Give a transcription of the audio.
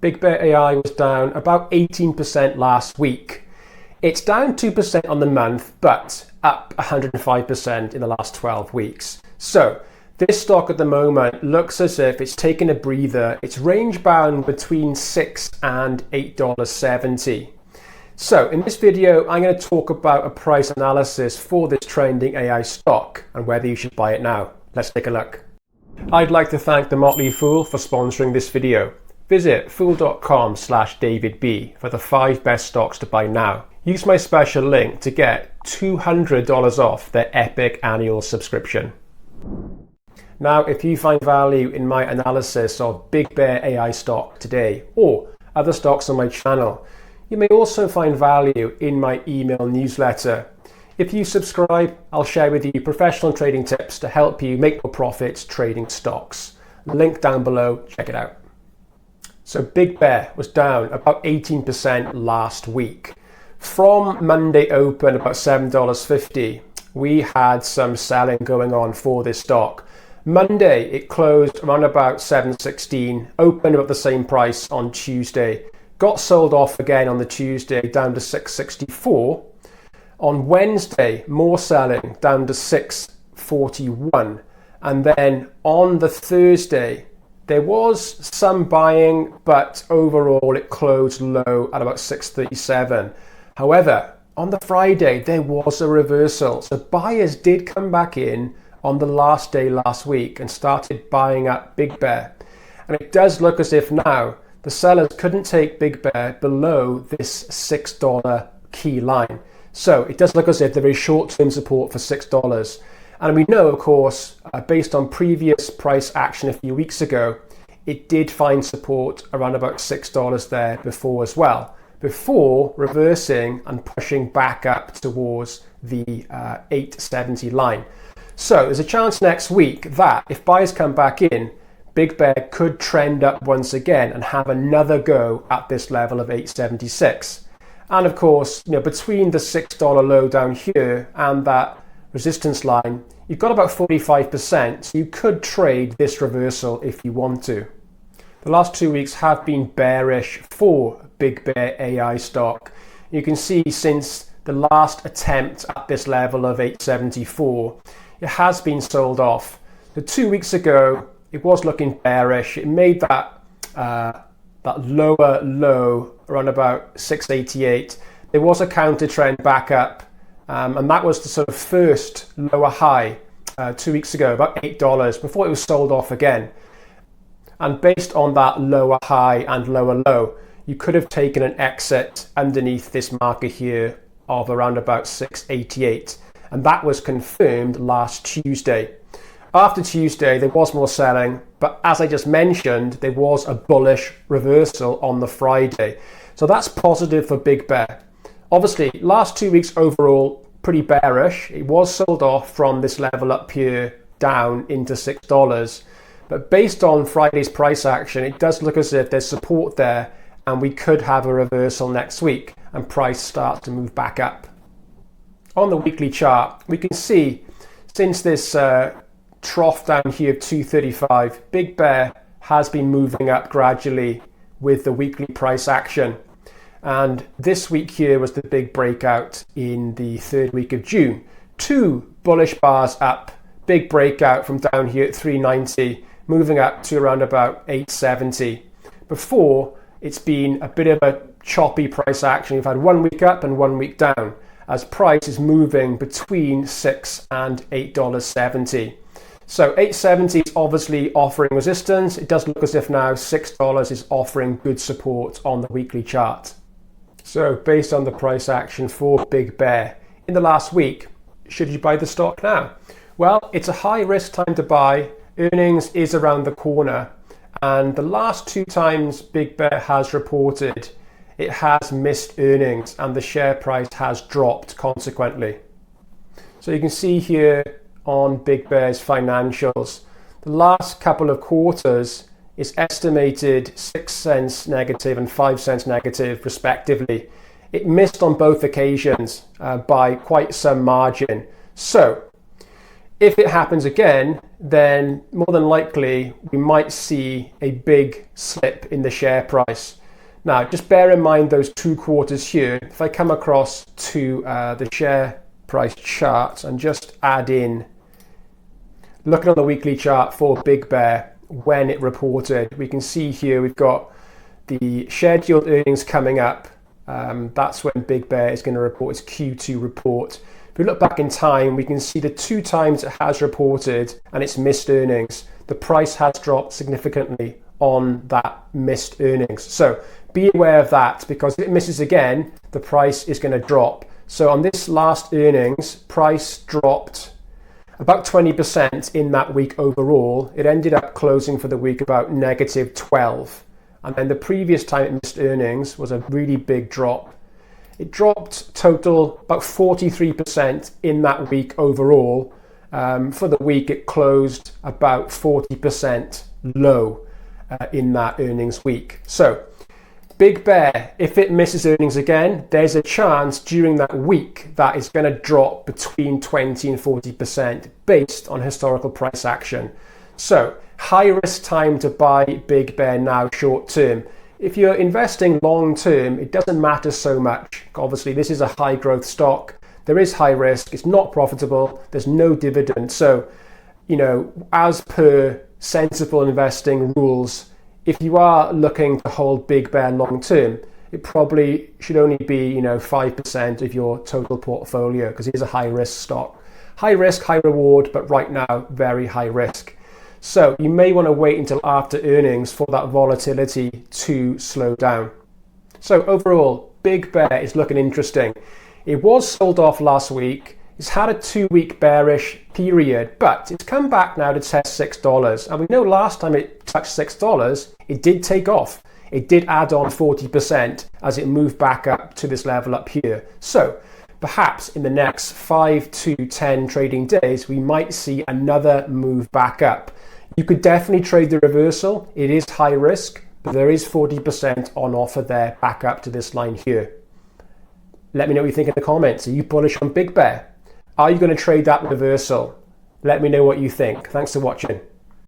BigBear.AI was down about 18% last week. It's down 2% on the month, but up 105% in the last 12 weeks. So this stock at the moment looks as if it's taken a breather. It's range bound between $6 and $8.70. So in this video, I'm going to talk about a price analysis for this trending AI stock and whether you should buy it now. Let's take a look. I'd like to thank the Motley Fool for sponsoring this video. Visit fool.com/DavidB for the 5 best stocks to buy now. Use my special link to get $200 off their epic annual subscription. Now, if you find value in my analysis of BigBear.AI stock today or other stocks on my channel, you may also find value in my email newsletter. If you subscribe, I'll share with you professional trading tips to help you make more profits trading stocks. Link down below, check it out. So BigBear was down about 18% last week. From Monday open about $7.50, we had some selling going on for this stock. Monday it closed around about $7.16, opened about the same price on Tuesday, got sold off again on the Tuesday down to $6.64. On Wednesday, more selling down to $6.41, and then on the Thursday there was some buying, but overall it closed low at about $6.37. However, on the Friday there was a reversal, so buyers did come back in on the last day last week and started buying up BigBear, and it does look as if now the sellers couldn't take BigBear below this $6 key line. So it does look as if there is short-term support for $6. And we know, of course, based on previous price action a few weeks ago, it did find support around about $6 there before as well, before reversing and pushing back up towards the $8.70 line. So there's a chance next week that if buyers come back in, BigBear could trend up once again and have another go at this level of $8.76. And of course, between the $6 low down here and that resistance line, you've got about 45%, so you could trade this reversal if you want to. The last 2 weeks have been bearish for BigBear.AI stock. You can see since the last attempt at this level of $8.74, it has been sold off. So 2 weeks ago, it was looking bearish. It made that lower low around about $6.88. There was a counter trend back up, and that was the sort of first lower high 2 weeks ago, about $8, before it was sold off again. And based on that lower high and lower low, you could have taken an exit underneath this marker here of around about $6.88, and that was confirmed last Tuesday. After Tuesday, there was more selling, but as I just mentioned, there was a bullish reversal on the Friday. So that's positive for BigBear. Obviously, last 2 weeks overall, pretty bearish. It was sold off from this level up here down into $6. But based on Friday's price action, it does look as if there's support there, and we could have a reversal next week and price starts to move back up. On the weekly chart, we can see since this trough down here of 235, BigBear has been moving up gradually with the weekly price action. And this week here was the big breakout in the 3rd week of June. 2 bullish bars up, big breakout from down here at 390, moving up to around about 870. Before, it's been a bit of a choppy price action. You've had 1 week up and 1 week down as price is moving between $6 and $8.70. So $8.70 is obviously offering resistance. It does look as if now $6 is offering good support on the weekly chart. So based on the price action for BigBear in the last week, should you buy the stock now? Well, it's a high risk time to buy. Earnings is around the corner. And the last 2 times BigBear has reported, it has missed earnings and the share price has dropped consequently. So you can see here on BigBear's financials, the last couple of quarters is estimated 6 cents negative and 5 cents negative respectively. It missed on both occasions by quite some margin. So If it happens again, then more than likely we might see a big slip in the share price. Now, just bear in mind those 2 quarters here. If I come across to the share price chart and just add in, looking on the weekly chart for Big Bear, when it reported, we can see here we've got the scheduled earnings coming up. That's when Big Bear is going to report its Q2 report. If we look back in time, we can see the 2 times it has reported and it's missed earnings, the price has dropped significantly on that missed earnings. So be aware of that, because if it misses again, the price is going to drop. So on this last earnings, price dropped about 20% in that week overall. It ended up closing for the week about negative 12. And then the previous time it missed earnings was a really big drop. It dropped total about 43% in that week overall. For the week, it closed about 40% low in that earnings week. So Big Bear, if it misses earnings again, there's a chance during that week that it's going to drop between 20 and 40% based on historical price action. So high risk time to buy Big Bear now short term. If you're investing long term, it doesn't matter so much. Obviously, this is a high growth stock. There is high risk. It's not profitable. There's no dividend. So, as per sensible investing rules, if you are looking to hold Big Bear long term, it probably should only be 5% of your total portfolio, because it is a high risk stock. High risk, high reward, but right now very high risk. So you may want to wait until after earnings for that volatility to slow down. So overall, Big Bear is looking interesting. It was sold off last week. It's had a 2-week bearish period, but it's come back now to test $6. And we know last time it touched $6, it did take off. It did add on 40% as it moved back up to this level up here. So perhaps in the next 5 to 10 trading days, we might see another move back up. You could definitely trade the reversal. It is high risk, but there is 40% on offer there back up to this line here. Let me know what you think in the comments. Are you bullish on Big Bear? Are you going to trade that reversal? Let me know what you think. Thanks for watching.